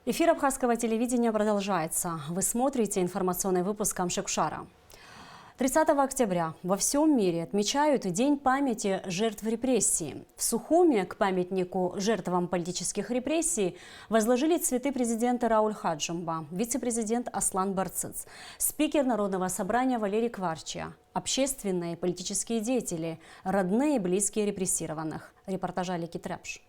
Эфир абхазского телевидения продолжается. Вы смотрите информационный выпуск Камшикшара. 30 октября во всем мире отмечают День памяти жертв репрессий. В Сухуме к памятнику жертвам политических репрессий возложили цветы президента Рауль Хаджимба, вице-президент Аслан Барцыц, спикер Народного собрания Валерий Кварчия, общественные и политические деятели, родные и близкие репрессированных. Репортаж Алики Тряпш.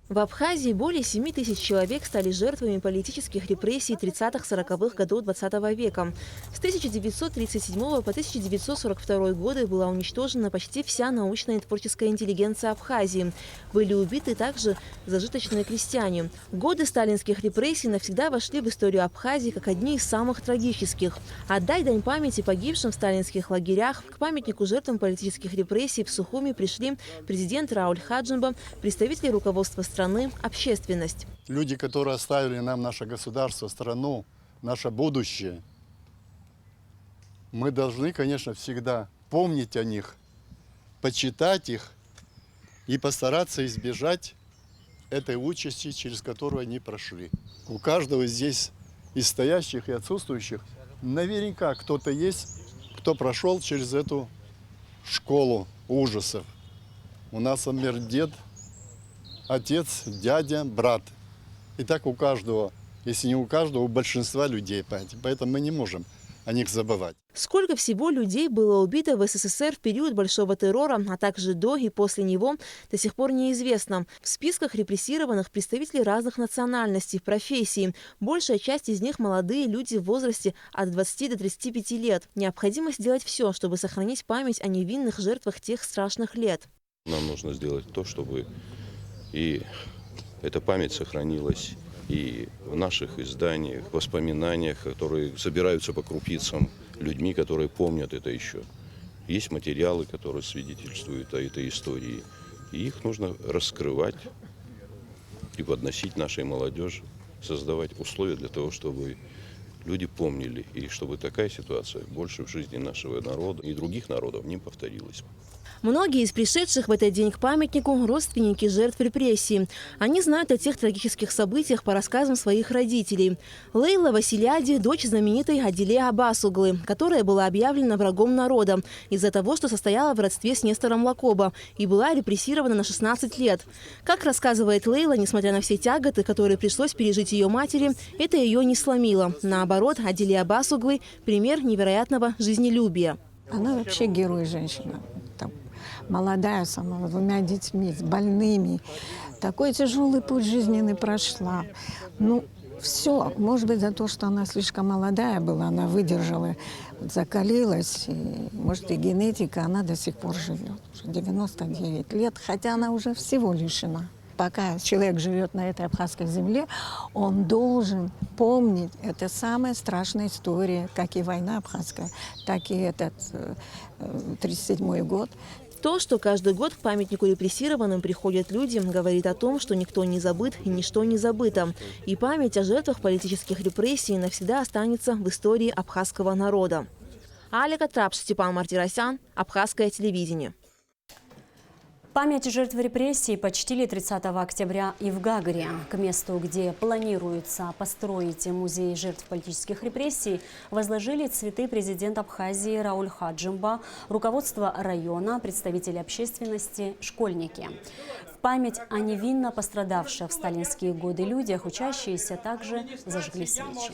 В Абхазии более 7 тысяч человек стали жертвами политических репрессий 30-40-х годов 20 века. С 1937 по 1942 годы была уничтожена почти вся научная и творческая интеллигенция Абхазии. Были убиты также зажиточные крестьяне. Годы сталинских репрессий навсегда вошли в историю Абхазии как одни из самых трагических. Отдать дань памяти погибшим в сталинских лагерях к памятнику жертвам политических репрессий в Сухуми пришли президент Рауль Хаджимба, представители руководства страны, общественность. Люди, которые оставили нам наше государство, страну, наше будущее, мы должны, конечно, всегда помнить о них, почитать их и постараться избежать этой участи, через которую они прошли. У каждого здесь из стоящих и отсутствующих наверняка кто-то есть, кто прошел через эту школу ужасов. У нас умер дед, отец, дядя, брат. И так у каждого, если не у каждого, у большинства людей. Поэтому мы не можем о них забывать. Сколько всего людей было убито в СССР в период Большого террора, а также до и после него, до сих пор неизвестно. В списках репрессированных представители разных национальностей, профессий. Большая часть из них – молодые люди в возрасте от 20 до 35 лет. Необходимо сделать все, чтобы сохранить память о невинных жертвах тех страшных лет. Нам нужно сделать то, чтобы и эта память сохранилась и в наших изданиях, воспоминаниях, которые собираются по крупицам людьми, которые помнят это еще. Есть материалы, которые свидетельствуют о этой истории. И их нужно раскрывать и подносить нашей молодежи, создавать условия для того, чтобы люди помнили, и чтобы такая ситуация больше в жизни нашего народа и других народов не повторилась. Многие из пришедших в этот день к памятнику – родственники жертв репрессий. Они знают о тех трагических событиях по рассказам своих родителей. Лейла Василиади – дочь знаменитой Адиле Аббасуглы, которая была объявлена врагом народа из-за того, что состояла в родстве с Нестором Лакоба и была репрессирована на 16 лет. Как рассказывает Лейла, несмотря на все тяготы, которые пришлось пережить ее матери, это ее не сломило. Наоборот, Адиле Аббасуглы – пример невероятного жизнелюбия. Она вообще герой, женщина. Молодая сама, с 2 детьми, с больными. Такой тяжелый путь жизненный прошла. Ну, все. Может быть, за то, что она слишком молодая была, она выдержала, закалилась. И, может, и генетика, она до сих пор живет. Уже 99 лет, хотя она уже всего лишена. Пока человек живет на этой абхазской земле, он должен помнить, это самая страшная история, как и война абхазская, так и этот 1937 год. То, что каждый год к памятнику репрессированным приходят люди, говорит о том, что никто не забыт и ничто не забыто. И память о жертвах политических репрессий навсегда останется в истории абхазского народа. Алика Тряпш, Степан Мартиросян, Абхазское телевидение. Память жертв репрессий почтили 30 октября и в Гагаре. К месту, где планируется построить музей жертв политических репрессий, возложили цветы президент Абхазии Рауль Хаджимба, руководство района, представители общественности, школьники. В память о невинно пострадавших в сталинские годы людях учащиеся также зажгли свечи.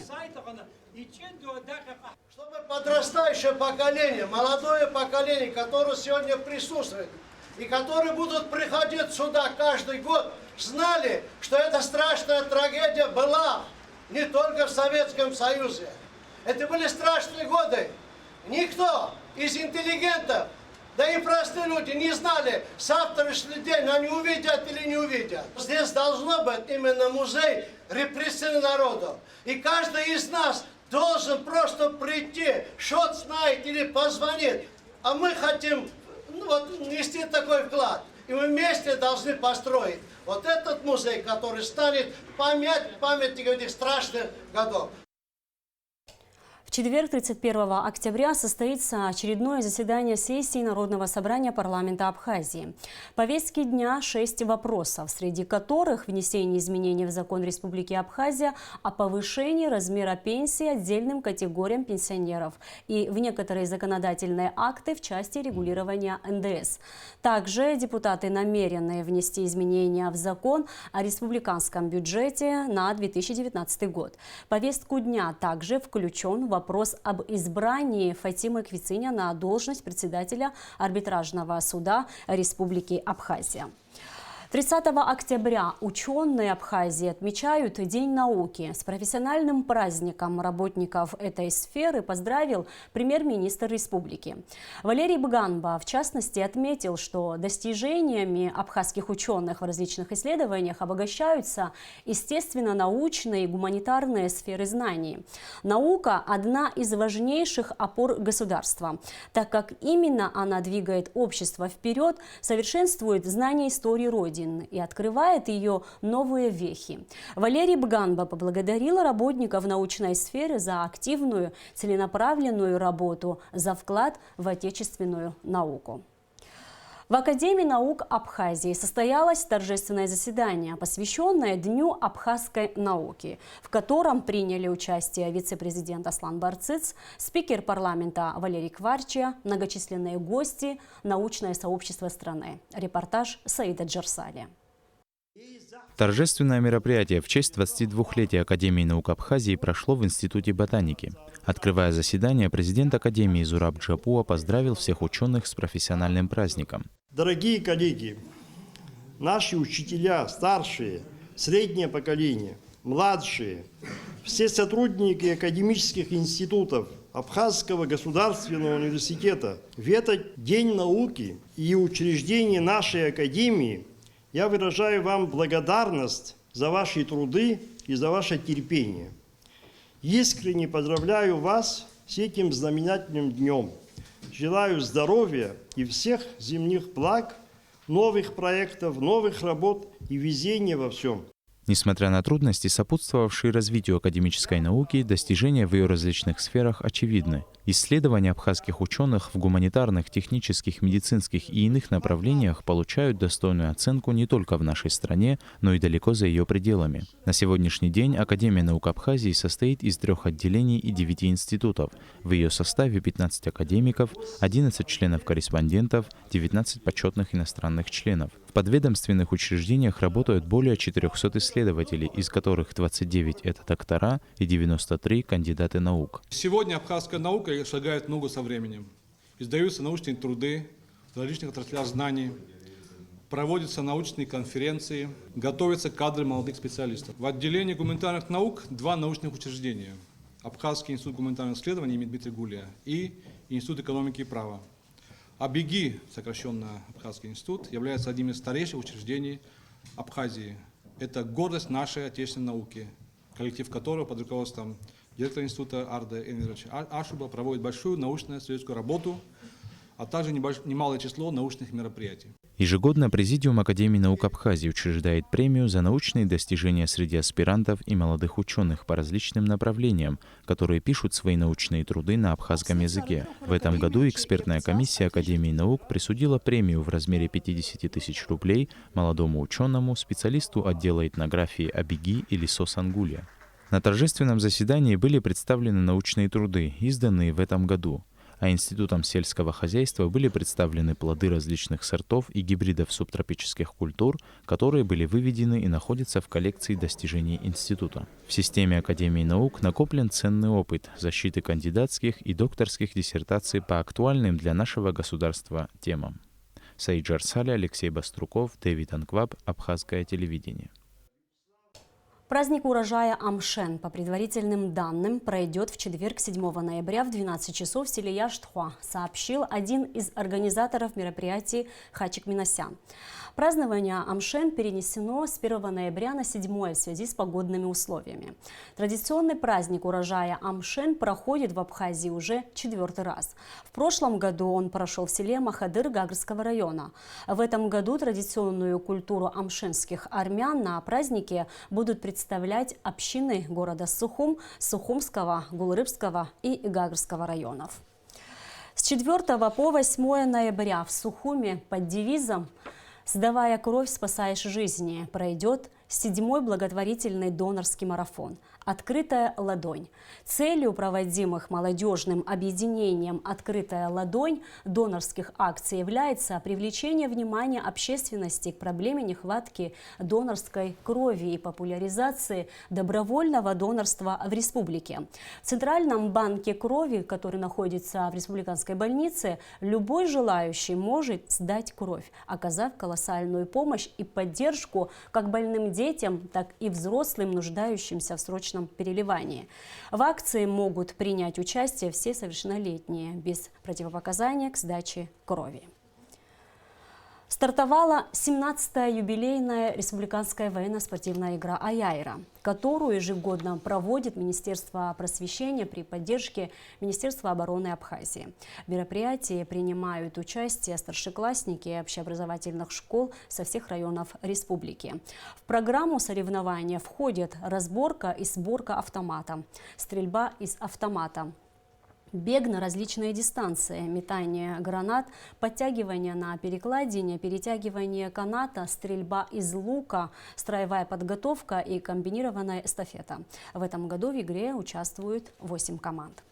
Чтобы подрастающее поколение, молодое поколение, которое сегодня присутствует, и которые будут приходить сюда каждый год, знали, что эта страшная трагедия была не только в Советском Союзе. Это были страшные годы. Никто из интеллигентов, да и простые люди не знали, завтрашний день они увидят или не увидят. Здесь должно быть именно музей репрессий народов. И каждый из нас должен просто прийти, что-то знает или позвонит. А мы хотим нести такой вклад. И мы вместе должны построить вот этот музей, который станет памятником этих страшных годов. четверг, 31 октября, состоится очередное заседание сессии Народного собрания парламента Абхазии. В повестке дня 6 вопросов, среди которых внесение изменений в закон Республики Абхазия о повышении размера пенсии отдельным категориям пенсионеров и в некоторые законодательные акты в части регулирования НДС. Также депутаты намерены внести изменения в закон о республиканском бюджете на 2019 год. В повестку дня также включен вопрос об избрании Фатимы Квициня на должность председателя арбитражного суда Республики Абхазия. 30 октября ученые Абхазии отмечают День науки. С профессиональным праздником работников этой сферы поздравил премьер-министр республики. Валерий Бганба, в частности, отметил, что достижениями абхазских ученых в различных исследованиях обогащаются естественно-научные и гуманитарные сферы знаний. Наука – одна из важнейших опор государства, так как именно она двигает общество вперед, совершенствует знания истории Родины и открывает ее новые вехи. Валерий Бганба поблагодарил работников научной сферы за активную, целенаправленную работу, за вклад в отечественную науку. В Академии наук Абхазии состоялось торжественное заседание, посвященное Дню абхазской науки, в котором приняли участие вице-президент Аслан Барцыц, спикер парламента Валерий Кварчия, многочисленные гости, научное сообщество страны. Репортаж Саида Джарсали. Торжественное мероприятие в честь 22-летия Академии наук Абхазии прошло в Институте ботаники. Открывая заседание, президент Академии Зураб Джапуа поздравил всех ученых с профессиональным праздником. Дорогие коллеги, наши учителя, старшие, среднее поколение, младшие, все сотрудники академических институтов Абхазского государственного университета, в этот День науки и учреждения нашей Академии я выражаю вам благодарность за ваши труды и за ваше терпение. Искренне поздравляю вас с этим знаменательным днем. Желаю здоровья и всех земных благ, новых проектов, новых работ и везения во всем. Несмотря на трудности, сопутствовавшие развитию академической науки, достижения в ее различных сферах очевидны. Исследования абхазских ученых в гуманитарных, технических, медицинских и иных направлениях получают достойную оценку не только в нашей стране, но и далеко за ее пределами. На сегодняшний день Академия наук Абхазии состоит из 3 отделений и 9 институтов. В ее составе 15 академиков, 11 членов-корреспондентов, 19 почетных иностранных членов. В подведомственных учреждениях работают более 400 исследователей, из которых 29 – это доктора и 93 – кандидаты наук. Сегодня абхазская наука шагает в ногу со временем. Издаются научные труды в различных отраслях знаний, проводятся научные конференции, готовятся кадры молодых специалистов. В отделении гуманитарных наук 2 научных учреждения. Абхазский институт гуманитарных исследований имени Дмитрия Гулия и Институт экономики и права. АБИГИ, сокращенно Абхазский институт, является одним из старейших учреждений Абхазии. Это гордость нашей отечественной науки, коллектив которого под руководством директора института Арда Энверовича Ашуба проводит большую научно-исследовательскую работу, а также немалое число научных мероприятий. Ежегодно Президиум Академии наук Абхазии учреждает премию за научные достижения среди аспирантов и молодых ученых по различным направлениям, которые пишут свои научные труды на абхазском языке. В этом году экспертная комиссия Академии наук присудила премию в размере 50 тысяч рублей молодому ученому, специалисту отдела этнографии АБИГИ Илисо Сангулья. На торжественном заседании были представлены научные труды, изданные в этом году. А Институтом сельского хозяйства были представлены плоды различных сортов и гибридов субтропических культур, которые были выведены и находятся в коллекции достижений института. В системе Академии наук накоплен ценный опыт защиты кандидатских и докторских диссертаций по актуальным для нашего государства темам. Саид Джарсали, Алексей Баструков, Дэвид Анкваб, Абхазское телевидение. Праздник урожая Амшен, по предварительным данным, пройдет в четверг, 7 ноября в 12 часов в селе Яштхуа, сообщил один из организаторов мероприятий Хачик Минасян. Празднование Амшен перенесено с 1 ноября на 7 в связи с погодными условиями. Традиционный праздник урожая Амшен проходит в Абхазии уже 4-й раз. В прошлом году он прошел в селе Махадыр Гагрского района. В этом году традиционную культуру амшенских армян на празднике будут представлять представлять общины города Сухум, Сухумского, Гулрыбского и Гагарского районов. С 4 по 8 ноября в Сухуме под девизом «Сдавая кровь, спасаешь жизни» пройдет 7-й благотворительный донорский марафон «Открытая ладонь». Целью проводимых молодежным объединением «Открытая ладонь» донорских акций является привлечение внимания общественности к проблеме нехватки донорской крови и популяризации добровольного донорства в республике. В Центральном банке крови, который находится в республиканской больнице, любой желающий может сдать кровь, оказав колоссальную помощь и поддержку как больным детям, так и взрослым, нуждающимся в срочном переливании. В акции могут принять участие все совершеннолетние без противопоказаний к сдаче крови. Стартовала 17-я юбилейная республиканская военно-спортивная игра «Аяйра», которую ежегодно проводит Министерство просвещения при поддержке Министерства обороны Абхазии. В мероприятии принимают участие старшеклассники общеобразовательных школ со всех районов республики. В программу соревнования входит разборка и сборка автомата, стрельба из автомата, бег на различные дистанции, метание гранат, подтягивание на перекладине, перетягивание каната, стрельба из лука, строевая подготовка и комбинированная эстафета. В этом году в игре участвуют 8 команд.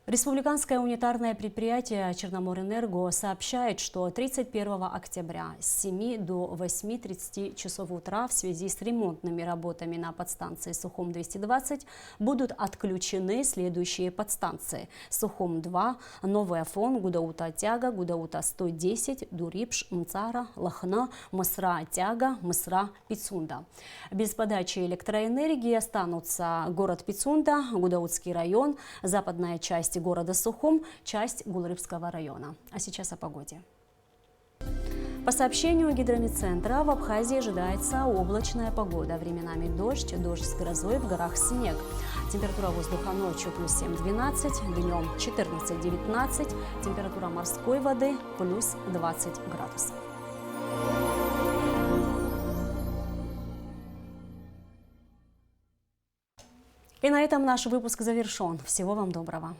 Республиканское унитарное предприятие «Черноморэнерго» сообщает, что 31 октября с 7 до 8:30 часов утра в связи с ремонтными работами на подстанции Сухум-220 будут отключены следующие подстанции: Сухум-2, Новый Афон, Гудаута-Тяга, Гудаута-110, Дурипш, Мцара, Лахна, Мысра-Тяга, Мысра-Пицунда. Без подачи электроэнергии останутся город Пицунда, Гудаутский район, западная часть города Сухум, часть Гулрыбского района. А сейчас о погоде. По сообщению гидромедцентра, в Абхазии ожидается облачная погода. Временами дождь с грозой, в горах снег. Температура воздуха ночью плюс 7-12, днем 14-19, температура морской воды плюс 20 градусов. И на этом наш выпуск завершен. Всего вам доброго.